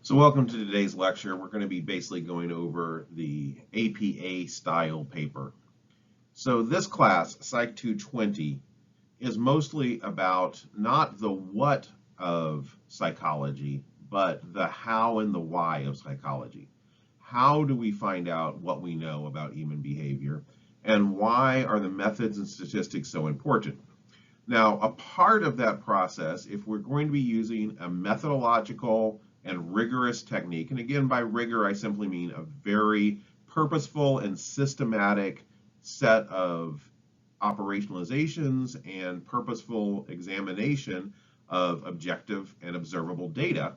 So welcome to today's lecture. We're going to be basically going over the APA style paper. So this class, Psych 220, is mostly about not the what of psychology, but the how and the why of psychology. How do we find out what we know about human behavior, and why are the methods and statistics so important? Now, a part of that process, if we're going to be using a methodological and rigorous technique, and again, by rigor, I simply mean a very purposeful and systematic set of operationalizations and purposeful examination of objective and observable data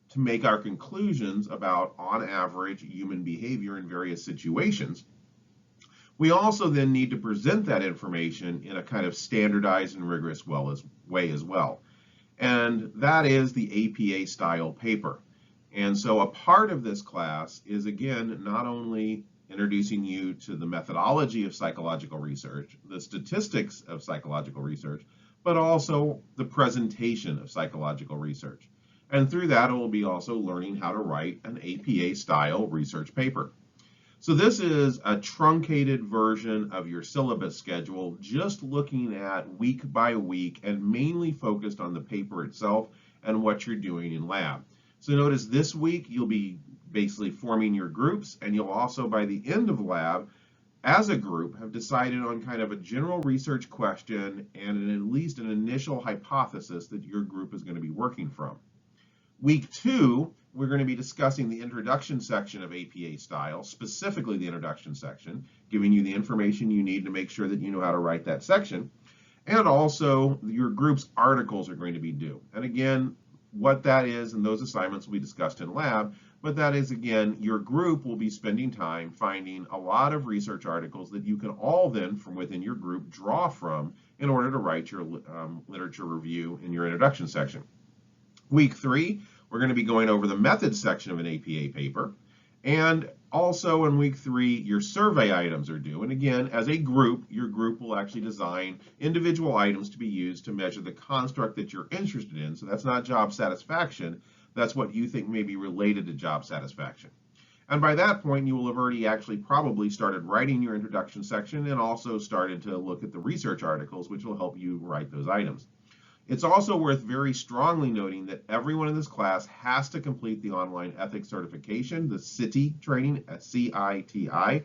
to make our conclusions about, on average, human behavior in various situations. We also then need to present that information in a kind of standardized and rigorous way as well. And that is the APA style paper. And so a part of this class is, again, not only introducing you to the methodology of psychological research, the statistics of psychological research, but also the presentation of psychological research. And through that, it will be also learning how to write an APA style research paper. So this is a truncated version of your syllabus schedule, just looking at week by week and mainly focused on the paper itself and what you're doing in lab. So notice this week you'll be basically forming your groups, and you'll also, by the end of lab, as a group, have decided on kind of a general research question and at least an initial hypothesis that your group is going to be working from. Week 2, we're going to be discussing the introduction section of APA style, specifically the introduction section, giving you the information you need to make sure that you know how to write that section. And also, your group's articles are going to be due. And again, what that is and those assignments will be discussed in lab, but that is, again, your group will be spending time finding a lot of research articles that you can all then, from within your group, draw from in order to write your literature review in your introduction section. Week 3, we're going to be going over the methods section of an APA paper. And also in week 3, your survey items are due. And again, as a group, your group will actually design individual items to be used to measure the construct that you're interested in. So that's not job satisfaction. That's what you think may be related to job satisfaction. And by that point, you will have already actually probably started writing your introduction section and also started to look at the research articles, which will help you write those items. It's also worth very strongly noting that everyone in this class has to complete the online ethics certification, the CITI training, CITI.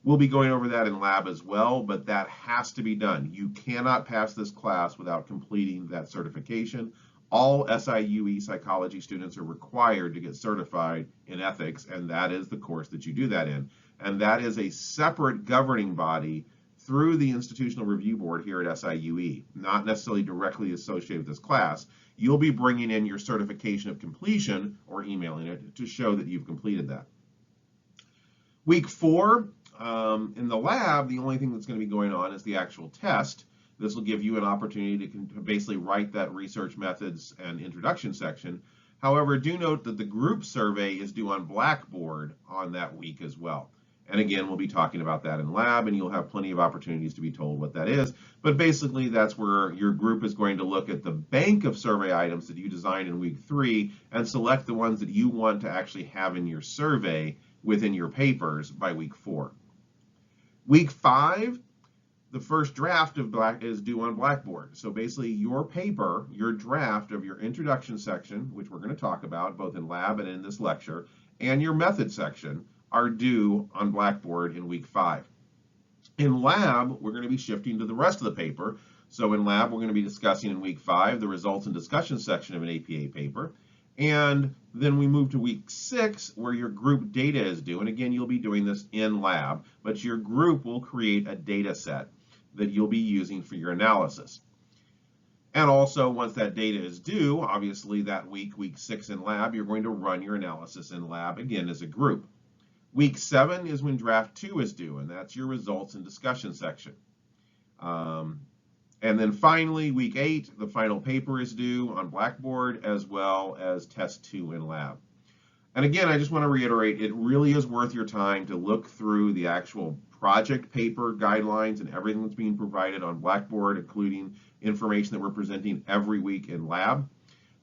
We'll be going over that in lab as well, but that has to be done. You cannot pass this class without completing that certification. All SIUE psychology students are required to get certified in ethics, and that is the course that you do that in. And that is a separate governing body through the Institutional Review Board here at SIUE, not necessarily directly associated with this class. You'll be bringing in your certification of completion or emailing it to show that you've completed that. Week 4, in the lab, the only thing that's going to be going on is the actual test. This will give you an opportunity to basically write that research methods and introduction section. However, do note that the group survey is due on Blackboard on that week as well. And again, we'll be talking about that in lab, and you'll have plenty of opportunities to be told what that is. But basically, that's where your group is going to look at the bank of survey items that you designed in week 3 and select the ones that you want to actually have in your survey within your papers by week 4. Week 5, the first draft of is due on Blackboard. So basically, your paper, your draft of your introduction section, which we're going to talk about both in lab and in this lecture, and your method section are due on Blackboard in week 5. In lab, we're going to be shifting to the rest of the paper. So in lab, we're going to be discussing in week 5 the results and discussion section of an APA paper. And then we move to week 6, where your group data is due. And again, you'll be doing this in lab, but your group will create a data set that you'll be using for your analysis. And also, once that data is due, obviously that week 6 in lab, you're going to run your analysis in lab again as a group. Week 7 is when draft 2 is due, and that's your results and discussion section. And then finally, week 8, the final paper is due on Blackboard, as well as test 2 in lab. And again, I just want to reiterate, it really is worth your time to look through the actual project paper guidelines and everything that's being provided on Blackboard, including information that we're presenting every week in lab.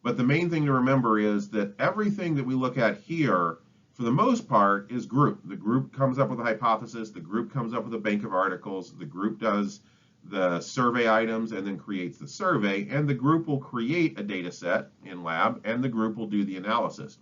But the main thing to remember is that everything that we look at here, for the most part, is group. The group comes up with a hypothesis, the group comes up with a bank of articles, the group does the survey items and then creates the survey, and the group will create a data set in lab, and the group will do the analysis.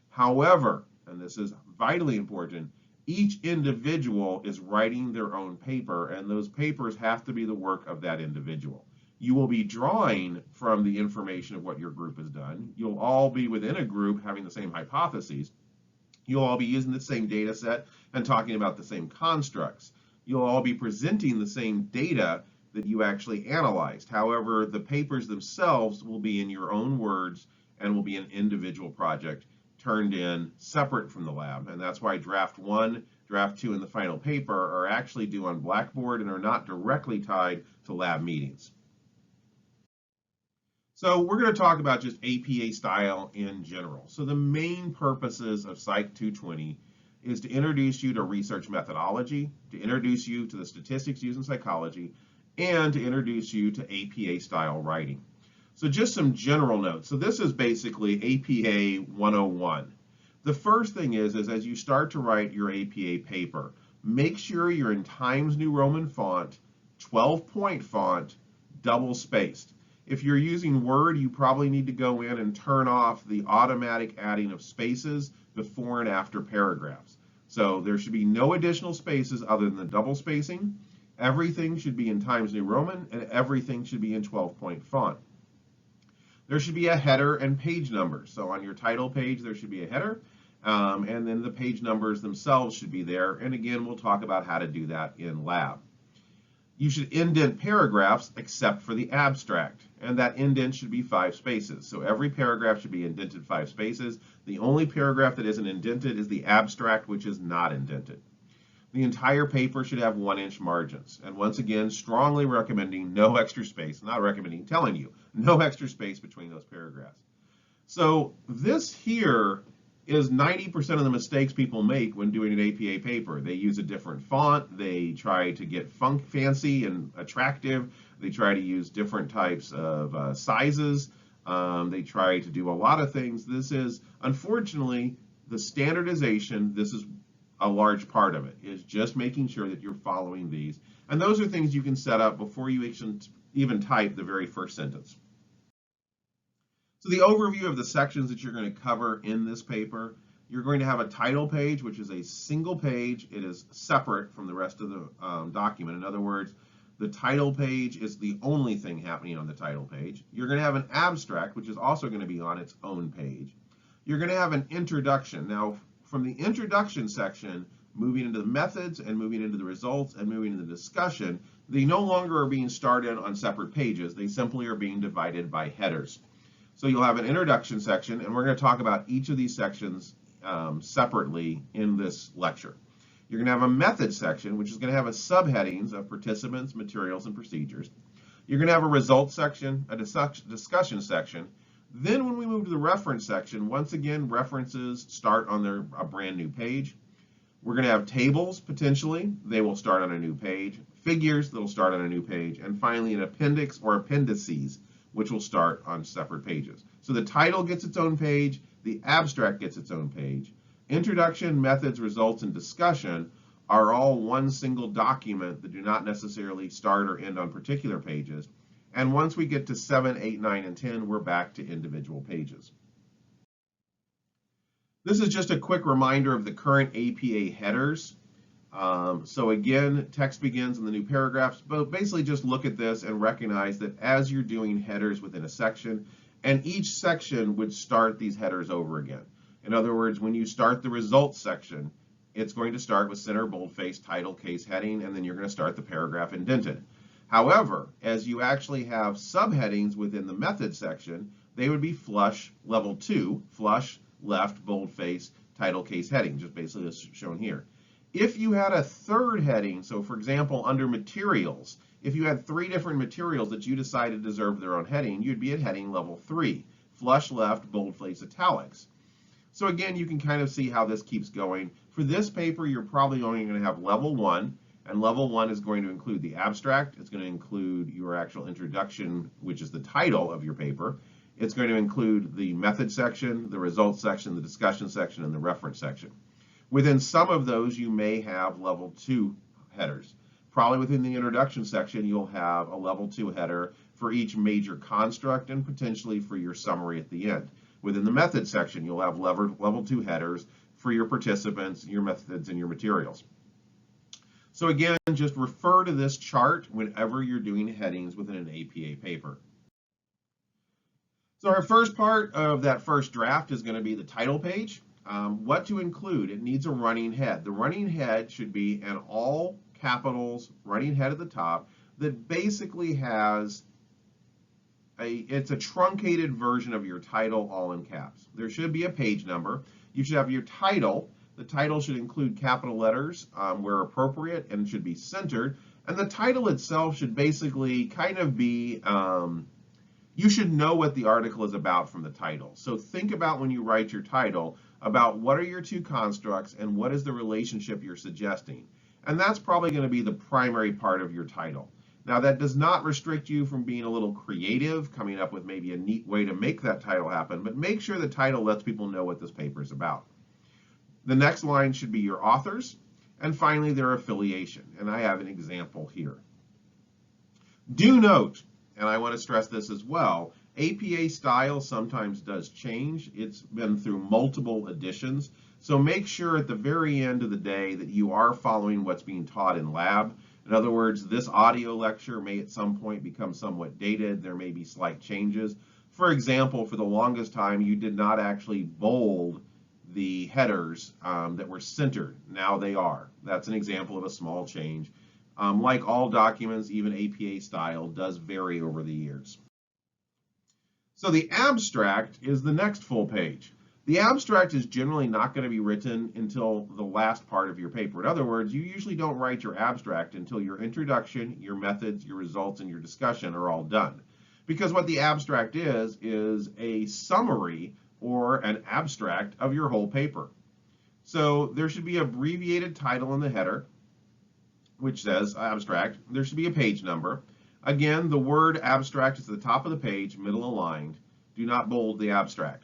However, and this is vitally important, each individual is writing their own paper, and those papers have to be the work of that individual. You will be drawing from the information of what your group has done. You'll all be within a group having the same hypotheses. You'll all be using the same data set and talking about the same constructs. You'll all be presenting the same data that you actually analyzed. However, the papers themselves will be in your own words and will be an individual project turned in separate from the lab. And that's why draft 1, draft 2, and the final paper are actually due on Blackboard and are not directly tied to lab meetings. So we're going to talk about just APA style in general. So the main purposes of Psych 220 is to introduce you to research methodology, to introduce you to the statistics used in psychology, and to introduce you to APA style writing. So just some general notes. So this is basically APA 101. The first thing is as you start to write your APA paper, make sure you're in Times New Roman font, 12-point font, double spaced. If you're using Word, you probably need to go in and turn off the automatic adding of spaces before and after paragraphs. So there should be no additional spaces other than the double spacing. Everything should be in Times New Roman, and everything should be in 12-point font. There should be a header and page numbers. So on your title page, there should be a header, and then the page numbers themselves should be there. And again, we'll talk about how to do that in lab. You should indent paragraphs except for the abstract, and that indent should be 5 spaces. So every paragraph should be indented 5 spaces. The only paragraph that isn't indented is the abstract, which is not indented. The entire paper should have 1-inch margins. And once again, strongly recommending no extra space, not recommending, telling you, no extra space between those paragraphs. So this here is 90% of the mistakes people make when doing an APA paper. They use a different font, they try to get fancy and attractive, they try to use different types of sizes, they try to do a lot of things. This is, unfortunately, the standardization, this is a large part of it, is just making sure that you're following these. And those are things you can set up before you even type the very first sentence. So the overview of the sections that you're going to cover in this paper, you're going to have a title page, which is a single page. It is separate from the rest of the document. In other words, the title page is the only thing happening on the title page. You're going to have an abstract, which is also going to be on its own page. You're going to have an introduction. Now, from the introduction section, moving into the methods and moving into the results and moving into the discussion, they no longer are being started on separate pages. They simply are being divided by headers. So you'll have an introduction section, and we're going to talk about each of these sections separately in this lecture. You're going to have a method section, which is going to have a subheadings of participants, materials, and procedures. You're going to have a results section, a discussion section. Then when we move to the reference section, once again, references start on a brand new page. We're going to have tables, potentially. They will start on a new page. Figures, that will start on a new page. And finally, an appendix or appendices, which will start on separate pages. So the title gets its own page, the abstract gets its own page. Introduction, methods, results, and discussion are all one single document that do not necessarily start or end on particular pages. And once we get to 7, 8, 9, and 10, we're back to individual pages. This is just a quick reminder of the current APA headers. So again, text begins in the new paragraphs, but basically just look at this and recognize that as you're doing headers within a section, and each section would start these headers over again. In other words, when you start the results section, it's going to start with center, boldface, title, case, heading, and then you're going to start the paragraph indented. However, as you actually have subheadings within the method section, they would be flush, level 2, flush, left, boldface, title, case, heading, just basically as shown here. If you had a third heading, so for example, under materials, if you had 3 different materials that you decided deserved their own heading, you'd be at heading level 3, flush, left, boldface, italics. So again, you can kind of see how this keeps going. For this paper, you're probably only going to have level 1. And level 1 is going to include the abstract. It's going to include your actual introduction, which is the title of your paper. It's going to include the method section, the results section, the discussion section, and the reference section. Within some of those, you may have level 2 headers. Probably within the introduction section, you'll have a level 2 header for each major construct and potentially for your summary at the end. Within the method section, you'll have level 2 headers for your participants, your methods, and your materials. So again, just refer to this chart whenever you're doing headings within an APA paper. So our first part of that first draft is going to be the title page. What to include? It needs a running head. The running head should be an all capitals running head at the top that basically has it's a truncated version of your title all in caps. There should be a page number. You should have your title. The title should include capital letters where appropriate and should be centered. And the title itself should basically kind of be, you should know what the article is about from the title. So think about when you write your title about what are your two constructs and what is the relationship you're suggesting. And that's probably going to be the primary part of your title. Now that does not restrict you from being a little creative, coming up with maybe a neat way to make that title happen, but make sure the title lets people know what this paper is about. The next line should be your authors, and finally their affiliation, and I have an example here. Do note, and I want to stress this as well, APA style sometimes does change. It's been through multiple editions, so make sure at the very end of the day that you are following what's being taught in lab. In other words, this audio lecture may at some point become somewhat dated. There may be slight changes. For example, for the longest time, you did not actually bold the headers that were centered. Now they are. That's an example of a small change. Like all documents, even APA style does vary over the years. So the abstract is the next full page. The abstract is generally not going to be written until the last part of your paper. In other words, you usually don't write your abstract until your introduction, your methods, your results, and your discussion are all done. Because what the abstract is a summary or an abstract of your whole paper. So there should be an abbreviated title in the header, which says abstract. There should be a page number. Again, the word abstract is at the top of the page, middle aligned. Do not bold the abstract.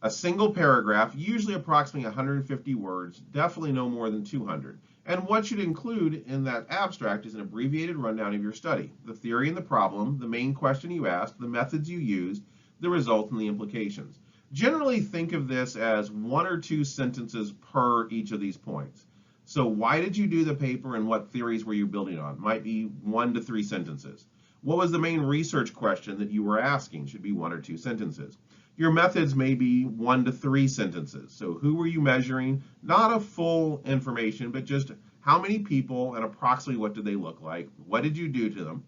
A single paragraph, usually approximately 150 words, definitely no more than 200. And what should include in that abstract is an abbreviated rundown of your study, the theory and the problem, the main question you asked, the methods you used, the results, and the implications. Generally think of this as 1 or 2 sentences per each of these points. So why did you do the paper and what theories were you building on? Might be 1 to 3 sentences. What was the main research question that you were asking? Should be 1 or 2 sentences. Your methods may be 1 to 3 sentences. So who were you measuring? Not a full information, but just how many people and approximately what did they look like? What did you do to them?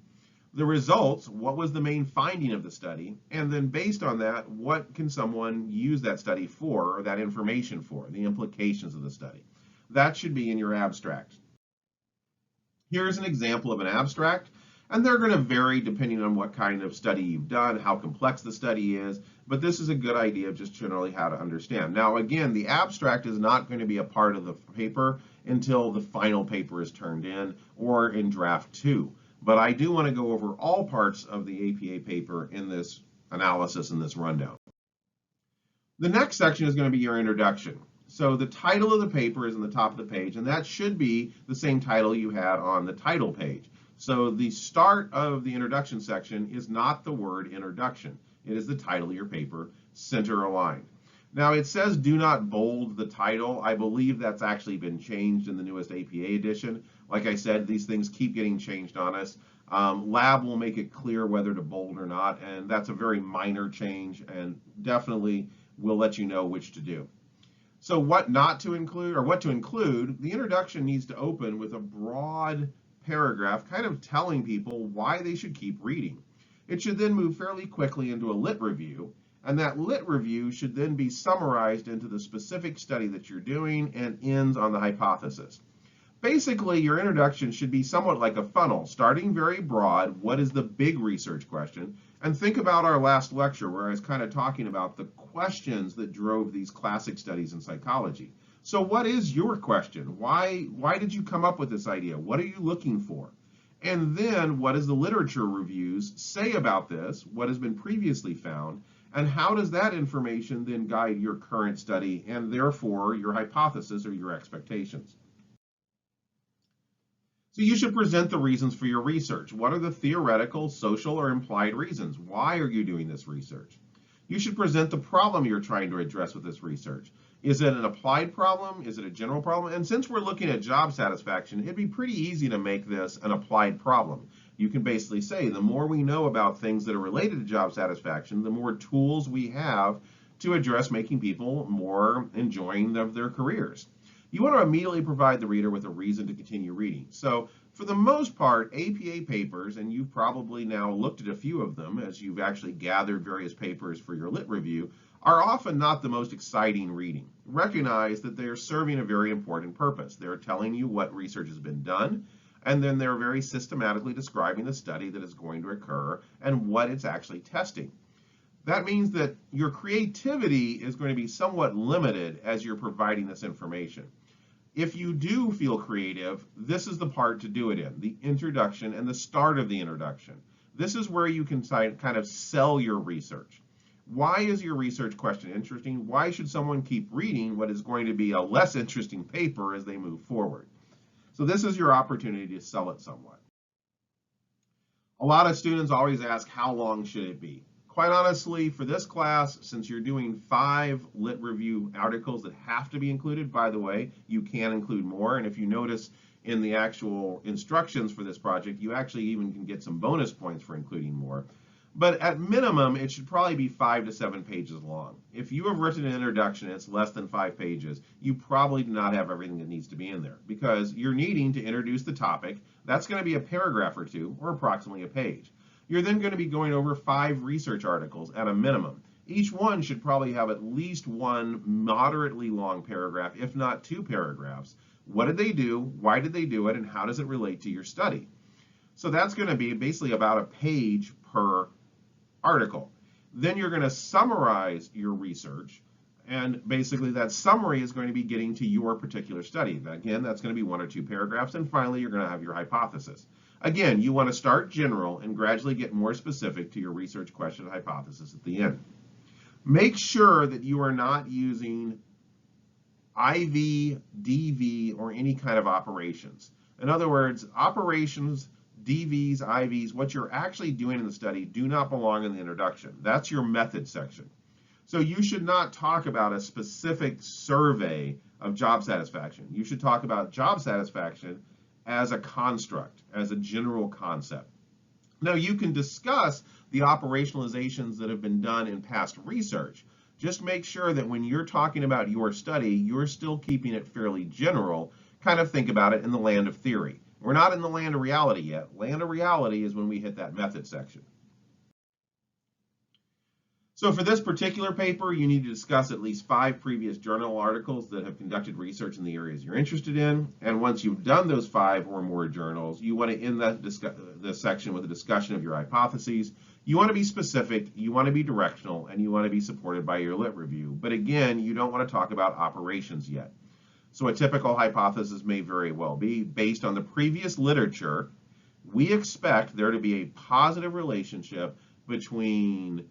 The results, what was the main finding of the study? And then based on that, what can someone use that study for or that information for, the implications of the study? That should be in your abstract. Here's an example of an abstract, and they're going to vary depending on what kind of study you've done, how complex the study is, but this is a good idea of just generally how to understand. Now again, the abstract is not going to be a part of the paper until the final paper is turned in or in draft 2. But I do want to go over all parts of the APA paper in this analysis and this rundown. The next section is going to be your introduction. So the title of the paper is in the top of the page, and that should be the same title you had on the title page. So the start of the introduction section is not the word introduction. It is the title of your paper, center aligned. Now it says do not bold the title. I believe that's actually been changed in the newest APA edition. Like I said, these things keep getting changed on us. Lab will make it clear whether to bold or not, and that's a very minor change, and definitely will let you know which to do. So what not to include, or what to include, the introduction needs to open with a broad paragraph kind of telling people why they should keep reading. It should then move fairly quickly into a lit review, and that lit review should then be summarized into the specific study that you're doing and ends on the hypothesis. Basically, your introduction should be somewhat like a funnel, starting very broad, what is the big research question, and think about our last lecture where I was kind of talking about the questions that drove these classic studies in psychology. So what is your question? Why did you come up with this idea? What are you looking for? And then what does the literature reviews say about this? What has been previously found? And how does that information then guide your current study and therefore your hypothesis or your expectations? So you should present the reasons for your research. What are the theoretical, social, or implied reasons? Why are you doing this research? You should present the problem you're trying to address with this research. Is it an applied problem? Is it a general problem? And since we're looking at job satisfaction, it'd be pretty easy to make this an applied problem. You can basically say the more we know about things that are related to job satisfaction, the more tools we have to address making people more enjoying of their careers. You want to immediately provide the reader with a reason to continue reading. So for the most part, APA papers, and you've probably now looked at a few of them as you've actually gathered various papers for your lit review, are often not the most exciting reading. Recognize that they are serving a very important purpose. They're telling you what research has been done, and then they're very systematically describing the study that is going to occur and what it's actually testing. That means that your creativity is going to be somewhat limited as you're providing this information. If you do feel creative, this is the part to do it in, the introduction and the start of the introduction. This is where you can kind of sell your research. Why is your research question interesting? Why should someone keep reading what is going to be a less interesting paper as they move forward? So this is your opportunity to sell it somewhat. A lot of students always ask, how long should it be? Quite honestly, for this class, since you're doing 5 lit review articles that have to be included, by the way, you can include more. And if you notice in the actual instructions for this project, you actually even can get some bonus points for including more. But at minimum, it should probably be 5 to 7 pages long. If you have written an introduction and it's less than 5 pages, you probably do not have everything that needs to be in there because you're needing to introduce the topic. That's going to be a paragraph or two or approximately a page. You're then going to be going over 5 research articles at a minimum. Each one should probably have at least one moderately long paragraph, if not 2 paragraphs. What did they do? Why did they do it? And how does it relate to your study? So that's going to be basically about a page per article. Then you're going to summarize your research. And basically that summary is going to be getting to your particular study. Again, that's going to be 1 or 2 paragraphs. And finally, you're going to have your hypothesis. Again, you want to start general and gradually get more specific to your research question and hypothesis at the end. Make sure that you are not using IV, DV, or any kind of operations. In other words, operations, DVs, IVs, what you're actually doing in the study do not belong in the introduction. That's your method section. So you should not talk about a specific survey of job satisfaction. You should talk about job satisfaction as a construct, as a general concept. Now you can discuss the operationalizations that have been done in past research. Just make sure that when you're talking about your study, you're still keeping it fairly general. Kind of think about it in the land of theory. We're not in the land of reality yet. Land of reality is when we hit that method section. So for this particular paper, you need to discuss at least 5 previous journal articles that have conducted research in the areas you're interested in. And once you've done those 5 or more journals, you want to end the section with a discussion of your hypotheses. You want to be specific, you want to be directional, and you want to be supported by your lit review. But again, you don't want to talk about operations yet. So a typical hypothesis may very well be, based on the previous literature, we expect there to be a positive relationship between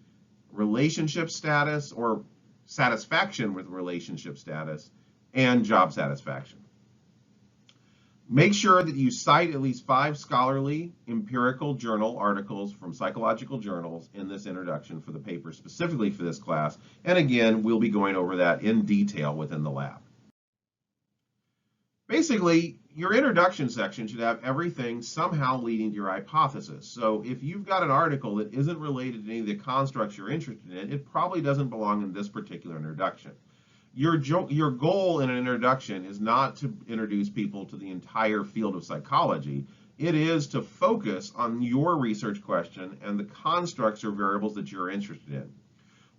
relationship status or satisfaction with relationship status and job satisfaction. Make sure that you cite at least 5 scholarly empirical journal articles from psychological journals in this introduction for the paper specifically for this class. And again, we'll be going over that in detail within the lab. Basically, your introduction section should have everything somehow leading to your hypothesis. So if you've got an article that isn't related to any of the constructs you're interested in, it probably doesn't belong in this particular introduction. Your goal in an introduction is not to introduce people to the entire field of psychology. It is to focus on your research question and the constructs or variables that you're interested in.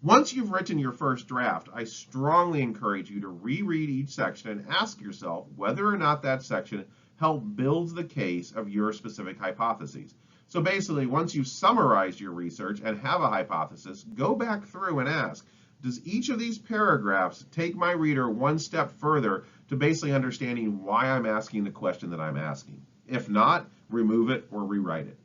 Once you've written your first draft, I strongly encourage you to reread each section and ask yourself whether or not that section helped build the case of your specific hypotheses. So basically, once you've summarized your research and have a hypothesis, go back through and ask, does each of these paragraphs take my reader one step further to basically understanding why I'm asking the question that I'm asking? If not, remove it, or rewrite it.